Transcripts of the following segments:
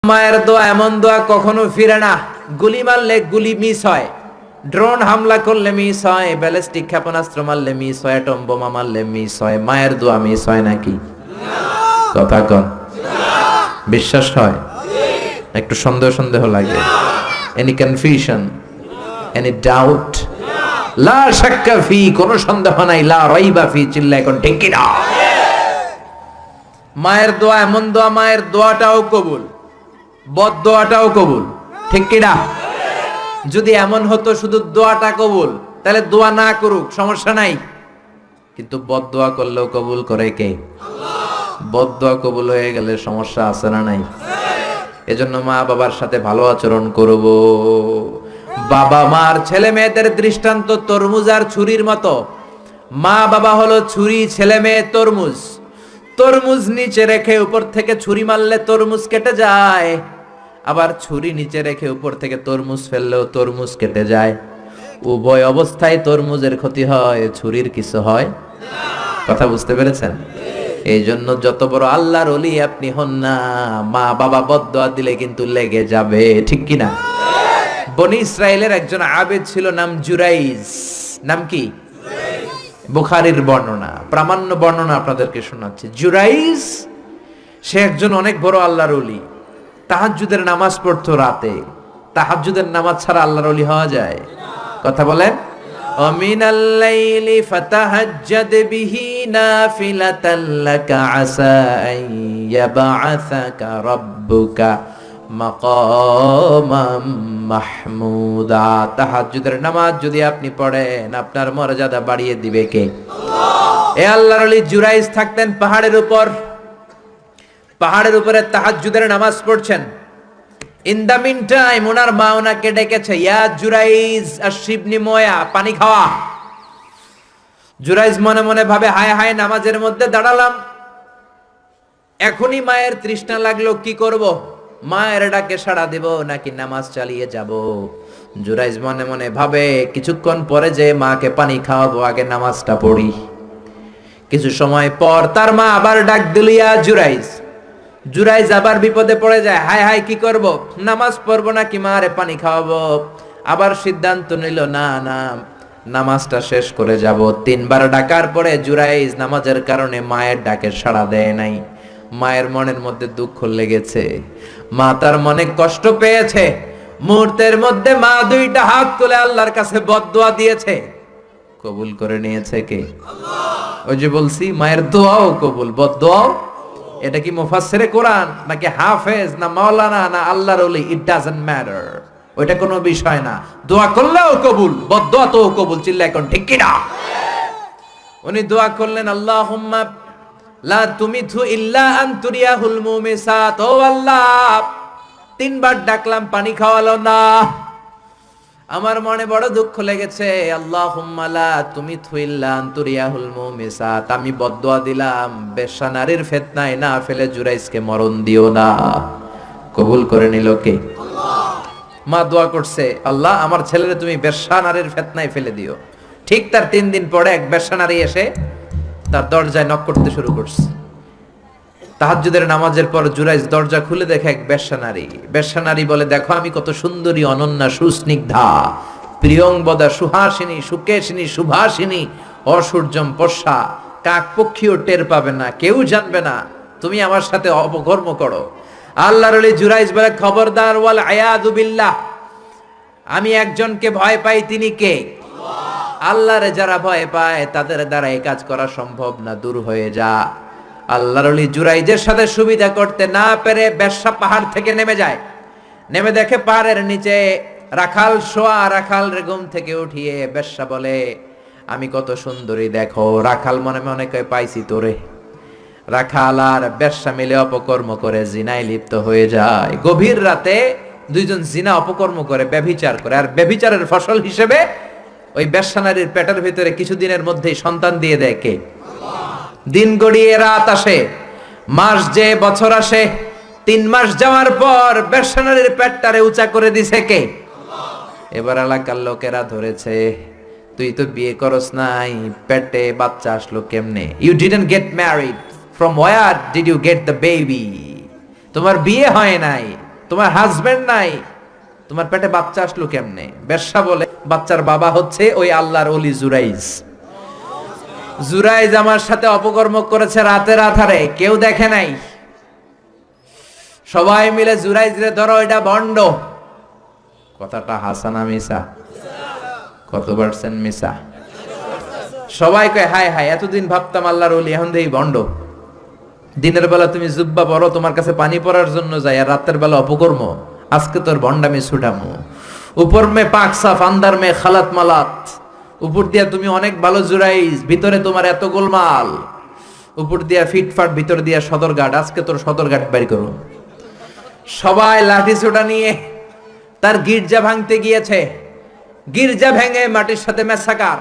মায়ের দোয়া এমন দোয়া কখনো ফিরে না। গুলি মারলে গুলি মিস হয়, ড্রোন হামলা করলে মিস হয়, ব্যালিস্টিক ক্ষেপণাস্ত্র মারলে মিস হয়, অ্যাটম বোমা মারলে মিস হয়, মায়ের দোয়া মিস হয় নাকি? কথা কন, বিশ্বাস হয়? একটু সন্দেহ সন্দেহ লাগে? Any confusion, any doubt? লা শাক্কা ফি, কোনো সন্দেহ নাই, লা রাইবা ফি, চিল্লা এখন ঠিক কি না? মায়ের দোয়া এমন দোয়া, মায়ের দোয়াটাও কবুল, বদদোয়াটাও কবুল, ঠিক কি না? যদি এমন হতো শুধু দোয়াটা কবুল, তাহলে দোয়া না করুক সমস্যা নাই, কিন্তু বদদোয়া করলেও কবুল করে কে? বদদোয়া কবুল হয়ে গেলে সমস্যা আছে না নাই? এজন্য মা বাবার সাথে ভালো আচরণ করব। বাবা মার ছেলে মেয়েদের দৃষ্টান্ত তরমুজ আর ছুরির মতো। মা বাবা হলো ছুরি, ছেলে মেয়ে তরমুজ। তরমুজ নিচে রেখে উপর থেকে ছুরি মারলে তরমুজ কেটে যায়, আবার ছুরি নিচে রেখে উপর থেকে তরমুজ ফেললেও তরমুজ কেটে যায়। উভয় অবস্থায় তরমুজের ক্ষতি হয়, ছুরির কিছু হয়। কথা বুঝতে পেরেছেন? এই জন্য যত বড় আল্লাহর ওলি আপনি হন না, মা বাবা বদদোয়া দিলে কিন্তু লেগে যাবে, ঠিক কি না? বনি ইসরায়েলের একজন আবেদ ছিল, নাম জুরাইজ। নাম কি? বুখারীর বর্ণনা, প্রামাণ্য বর্ণনা আপনাদেরকে শোনাচ্ছি। জুরাইজ সে একজন অনেক বড় আল্লাহর ওলি। তাহাজ্জুদের নামাজ পড়তো রাতে। তাহাজ্জুদের নামাজ ছাড়া আল্লাহর ওলি হওয়া যায়? কথা বলেন। ওমিনাল লাইলি ফাতাহাজ্জাদ বিহি নাফিলাতাল লাকা আসা আন ইয়াবআসাকা রাব্বুকা মাকামাম মাহমুদা। তাহাজ্জুদের নামাজ যদি আপনি পড়েন, আপনার মর্যাদা বাড়িয়ে দিবে কে? আল্লাহ। এ আল্লাহর ওলি জুরাইজ থাকতেন পাহাড়ের উপর। পাহাড়ের উপরে তাহাজ্জুদের নামাজ পড়ছেন। ইন দা মিন টাইম ওনার মা ওনাকে ডেকেছে, ইয়া জুরাইজ আশরিবনি ময়া, পানি খাওয়া। জুরাইজ মনে মনে ভাবে, হায় হায়, নামাজের মধ্যে দাঁড়ালাম, এখনই মায়ের তৃষ্ণা লাগলো, কি করব? মায়ের ডাকে সাড়া দেব নাকি নামাজ চালিয়ে যাব? জুরাইজ মনে মনে ভাবে, কিছুক্ষণ পরে যে মাকে পানি খাওয়াবো, আগে নামাজটা পড়ি। কিছু সময় পর তার মা আবার ডাক দিল, ইয়া জুরাইজ। জুরাইজ আবার বিপদে পড়ে যায়, হায় হায়, কি করব? নামাজ পড়বো নাকি মারে পানি খাওয়াবো? আবার সিদ্ধান্ত নিল, না না, নামাজটা শেষ করে যাব। 3 বার ডাকার পরে জুরাইজ নামাজের কারণে মায়ের ডাকে সাড়া দেয় নাই। মায়ের মনের মধ্যে দুঃখ লেগেছে, মা তার মনে কষ্ট পেয়েছে। মুহূর্তের মধ্যে মা 2টা হাত তুলে আল্লাহর কাছে বদদোয়া দিয়েছে। কবুল করে নিয়েছে কে? আল্লাহ। ওই যে বলছি, মায়ের দোয়াও কবুল, বদদোয়াও। এটা কি মুফাসসিরে কোরআন নাকি হাফেজ না মাওলানা না আল্লাহর ওলি, ইট ডাজন্ট ম্যাটার, ওইটা কোনো বিষয় না। দোয়া করলেও কবুল, বদদোয়া তো কবুল, চিল্লা এখন ঠিক কি না? উনি দোয়া করলেন, আল্লাহুম্মা লা তুমিথু ইল্লা আন তুরিয়াহুল মুমিসাত। ও আল্লাহ, 3 বার ডাকলাম, পানি খাওয়ালো না, আমার মনে বড় দুঃখ লেগেছে। আল্লাহুম্মা লা তুমিথু ইল্লা আন তুরিয়াহুল মুমিসাত, আমি বদদোয়া দিলাম, বেশ্যা নারীর ফিতনায় না ফেলে জুরাইজকে মরণ দিও না। কবুল করে নিল কে? আল্লাহ। মা দোয়া করছে, আল্লাহ আমার ছেলেরে তুমি বেশ্যা নারীর ফিতনায় ফেলে দিও। ঠিক তার 3 দিন পরে এক বেশ্যা নারী এসে তার দরজায় নক করতে শুরু করছে। তাহাজ্জুদের নামাজের পর জুরাইজ দরজা খুলে দেখে এক বেশ্যা নারী। বেশ্যা নারী বলে, দেখো আমি কত সুন্দরী, অনন্যা, সুস্নিগ্ধা, প্রিয়ংবদা, সুহাসিনী, সুকেশিনী, সুভাসিনী, অসূর্যম পশা, কাক পক্ষীও টের পাবে না, কেউ জানবে না তুমি আমার সাথে অপকর্ম করো। আল্লাহর ওলি জুরাইজ বলে, খবরদার, ওয়াল আয়াযু বিল্লাহ, আমি একজনকে ভয় পাই, তিনি কে? আল্লাহরে যারা ভয় পায় তাদের দ্বারা এই কাজ করা সম্ভব না, দূর হয়ে যা। আল্লাহর ওলি জুরাইজের সাথে সুবিধা করতে না পেরে বেশ্যা পাহাড় থেকে নেমে যায়। নেমে দেখে পাহাড়ের নিচে রাখাল শোয়া। রাখাল রে ঘুম থেকে উঠিয়ে বেশ্যা বলে, আমি কত সুন্দরী দেখো। রাখাল মনে মনে কয়, পাইছি তোরে। রাখাল আর বেশ্যা মিলে অপকর্ম করে জিনায় লিপ্ত হয়ে যায়। গভীর রাতে 2জন জিনা অপকর্ম করে, ব্যভিচার করে। আর ব্যভিচারের ফসল হিসেবে ওই বেশ্যা নারীর পেটের ভিতরে কিছুদিনের মধ্যেই সন্তান দিয়ে দেয় কে? দিন গড়িয়ে রাত আসে, মাস যে বছর আসে, 3 মাস যাওয়ার পর বেশ্যা নারীর পেটটারে উঁচা করে দিছে কে? এবার এলাকার লোকেরা ধরেছে, তুই তো বিয়ে করস নাই, পেটে বাচ্চা আসলো কেমনে? You didn't get married, from where did you get the baby? তোমার বিয়ে হয় নাই, তোমার হাজবেন্ড নাই, তোমার পেটে বাচ্চা আসলো কেমনে? বেশ্যা বলে বাচ্চার বাবা হচ্ছে ওই আল্লাহর ওলি জুরাইজ। জুরাইজ আমার সাথে অপকর্ম করেছে রাতের আধারে, কেউ দেখে নাই। সবাই মিলে জুরাইজ রে ধরো, এটা ভণ্ড। কথাটা হাসানা মিসা? কত পার্সেন্ট মিসা? সবাই কয় হায় হায়, এতদিন ভাবতাম আল্লাহর ওলি, এখন দেখি ভণ্ড। দিনের বেলা তুমি জুব্বা পরো, তোমার কাছে পানি পড়ার জন্য যাই, আর রাতের বেলা অপকর্ম। আজকে তোর ভণ্ডামি ছুটামো। উপর মে পাক সাফ, আন্দার মে খালাত মালাত। উপর দিয়া তুমি অনেক ভালো জুরাইজ, ভিতরে তোমার এত গোলমাল। উপর দিয়া ফিটফাট, ভিতর দিয়া সদরঘাট। আজকে তোর সদরঘাট বের করো। সবাই লাঠি ছোটা নিয়ে তার গির্জা ভাঙতে গিয়েছে। গির্জা ভেঙে মাটির সাথে মেসাকার,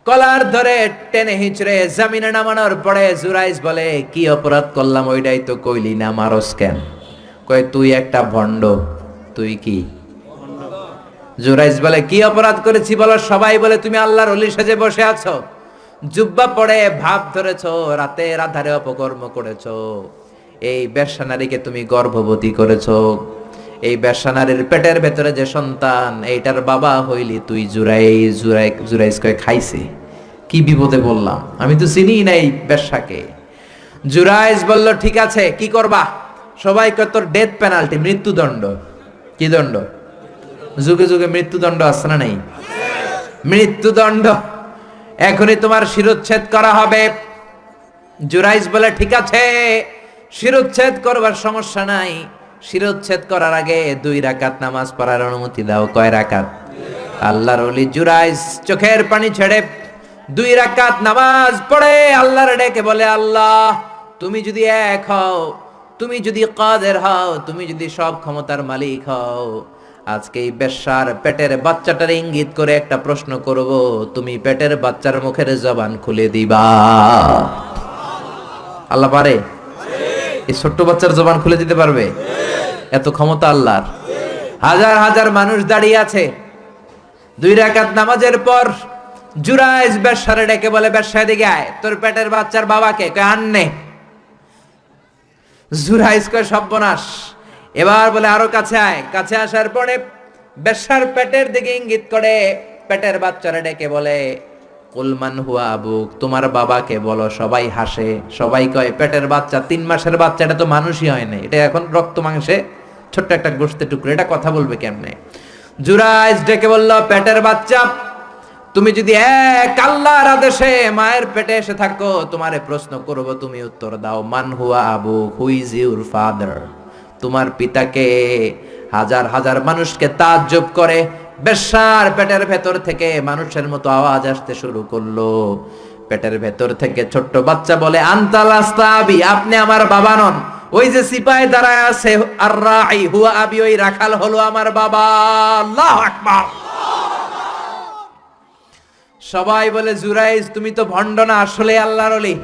কলার ধরে টেনে হিচড়ে জমিনে নামানোর পরে জুরাইজ বলে, কি অপরাধ করলাম? ওইটাই তো কইলি না, মারস কেন? কয় তুই একটা ভণ্ড। তুই কি? জুরাইজ বলে কি অপরাধ করেছি বলো? সবাই বলে তুমি আল্লাহর ওলি সেজে বসে আছো, জুব্বা পড়ে ভাব ধরেছো, রাতের আধারে অপকর্ম করেছো। এই বেশ্যা নারীকে তুমি গর্ভবতী করেছো। এই বেশ্যা নারীর পেটের ভেতরে যে সন্তান, এইটার বাবা হইলি তুই জুরাইজ। জুরাইজ কয় খাইছে। কি বিপদে বললাম, আমি তো চিনি নাই বেশ্যাকে। জুরাইজ বলল ঠিক আছে, কি করবা? সবাই কয় তোর ডেথ পেনাল্টি, মৃত্যুদণ্ড। কি দণ্ড? যুগে যুগে মৃত্যুদণ্ড আছে না নাই? মৃত্যুদণ্ড। এখনই তোমার শিরোচ্ছেদ করা হবে। জুরাইজ বলে ঠিক আছে, শিরোচ্ছেদ করবার সমস্যা নাই। শিরোচ্ছেদ করার আগে 2 রাকাত নামাজ পড়ার অনুমতি দাও। কয় রাকাত? আল্লাহর ওলি জুরাইজ চোখের পানি ছেড়ে 2 রাকাত নামাজ পড়ে আল্লাহর ডেকে বলে, আল্লাহ তুমি যদি এক হও, তুমি যদি কাদের হও, তুমি যদি সব ক্ষমতার মালিক হও, আজকে এই বেশ্যার পেটের বাচ্চাটার ইঙ্গিত করে একটা প্রশ্ন করব, তুমি পেটের বাচ্চার মুখের জবান খুলে দিবা। আল্লাহ পারে? এই ছোট্ট বাচ্চার জবান খুলে দিতে পারবে? এত ক্ষমতা আল্লাহর। হাজার হাজার মানুষ দাঁড়িয়ে আছে। 2 রাকাত নামাজের পর জুরাইজ বেশ্যারে ডেকে বলে, বেশ্যা এদিকে আয়, তোর পেটের বাচ্চার বাবাকে। কয় আননে। জুরাইজ কয় সর্বনাশ। এবার বলে আরো কাছে আয়। কাছে আসার পরে বেশ্যার পেটের দিকে ইঙ্গিত করে পেটের বাচ্চারে ডেকে বলে, কুলমান হুয়া আবুক, তোমার বাবাকে বলো। সবাই হাসে। সবাই কয় পেটের বাচ্চা, 3 মাসের বাচ্চা, এটা তো মানুষই হয় না, এটা এখন রক্ত মাংসে ছোট্ট একটা গোশতের টুকরো, এটা কথা বলবে কেমনে? জুরাইজ ডেকে বলল, পেটের বাচ্চা, তুমি যদি এক আল্লাহর আদেশে মায়ের পেটে এসে থাকো, তোমারে প্রশ্ন করব, তুমি উত্তর দাও। মান হুয়া আবুক, হু ইজ ইউর ফাদার? তোমার পিতাকে? হাজার হাজার মানুষকে তাজ্জব করে বেশ্যার পেটের ভেতর থেকে মানুষের মতো আওয়াজ আসতে শুরু করলো। পেটের ভেতর থেকে ছোট্ট বাচ্চা বলে, আনতাল আস্তাবি, আপনি আমার বাবা নন। ওই যে সিপাহি দাঁড়ায় আছে, আর রাই হুয়া আবি, ওই রাখাল হলো আমার বাবা। আল্লাহু আকবার। সবাই বলে, জুরাইজ তুমি তো ভণ্ড না, আসলে আল্লাহর ওলি,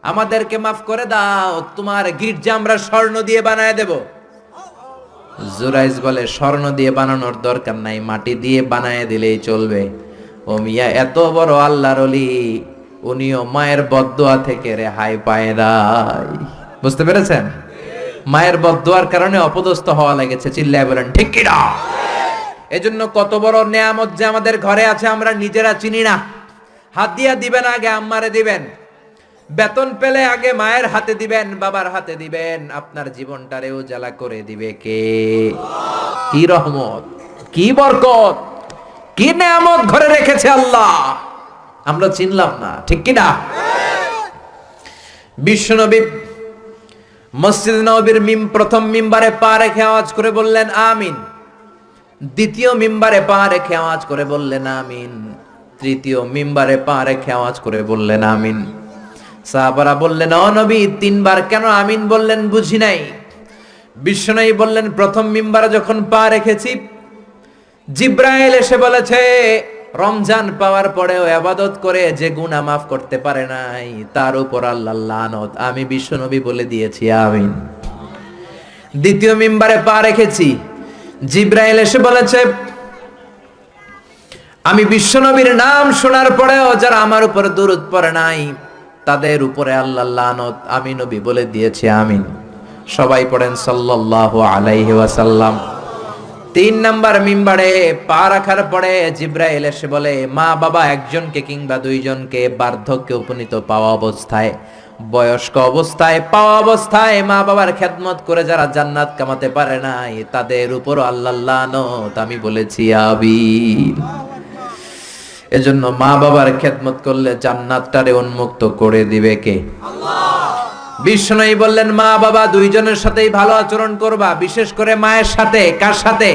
আমাদেরকে মাফ করে দাও, তোমার গির্জা আমরা স্বর্ণ দিয়ে বানায় দেব। জুরাইজ বলে, স্বর্ণ দিয়ে বানানোর দরকার নাই, মাটি দিয়ে বানায় দিলেই চলবে। ও মিয়া, এত বড় আল্লাহর ওলি, উনিও মায়ের বদদোয়া থেকে রেহাই পায় নাই। বুঝতে পেরেছেন? মায়ের বদদোয়ার কারণে অপদস্থ হওয়া লেগেছে। চিল্লায় বলেন ঠিক কি না? এজন্য কত বড় নেয়ামত যে আমাদের ঘরে আছে আমরা নিজেরা চিনি না। হাত দিয়া দিবেন, আগে আম্মারে দিবেন। বেতন পেলে আগে মায়ের হাতে দিবেন, বাবার হাতে দিবেন। আপনার জীবনটারে উজালা করে দিবে কে? কি রহমত, কি বরকত, কি নেয়ামত ঘরে রেখেছে আল্লাহ, আমরা চিনলাম না। ঠিক কি না? বিশ্বনবী মসজিদ নববীর প্রথম মিম্বারে পা রেখে আওয়াজ করে বললেন আমিন। দ্বিতীয় মিম্বারে পা রেখে আওয়াজ করে বললেন আমিন। তৃতীয় মিম্বারে পা রেখে আওয়াজ করে বললেন আমিন। সাহাবারা বললেন, ও নবী, 3 বার কেন আমিন বললেন? বুঝি নাই। বিশ্বনবী বললেন, প্রথম মিম্বারে যখন পা রেখেছি, জিব্রাইল এসে বলেছে, রমজান পাওয়ার পরেও ইবাদত করে যে গুনাহ মাফ করতে পারে নাই, তার উপর আল্লাহর লানত। আমি বিশ্বনবী বলে দিয়েছি আমিন। দ্বিতীয় মিম্বারে পা রেখেছি, জিব্রাইল এসে বলেছে, আমি বিশ্বনবীর নাম শোনার পরেও যারা আমার উপর দরুদ পড়ে নাই, তাদের উপরে আল্লাহর লানত। আমি নবী বলে দিয়েছি আমিন। সবাই পড়েন সাল্লাল্লাহু আলাইহি ওয়াসাল্লাম। 3 নাম্বার মিম্বারে পা রাখার পরে জিব্রাইল এসে বলে, মা বাবা একজনকে কিংবা দুইজনকে বার্ধক্যে উপনীত পাওয়া অবস্থায়, বয়স্ক অবস্থায় পাওয়া অবস্থায় মা বাবার খেদমত করে যারা জান্নাত কামাতে পারে নাই তাদের উপর আল্লাহ লানত আমি বলেছি আমিন। এজন্য মা বাবার খেদমত করলে জান্নাতটারে উন্মুক্ত করে দিবে কে? বিষ্ণু বললেন মা বাবা দুইজনের সাথেই ভালো আচরণ করবা, বিশেষ করে মায়ের সাথে। কার সাথে?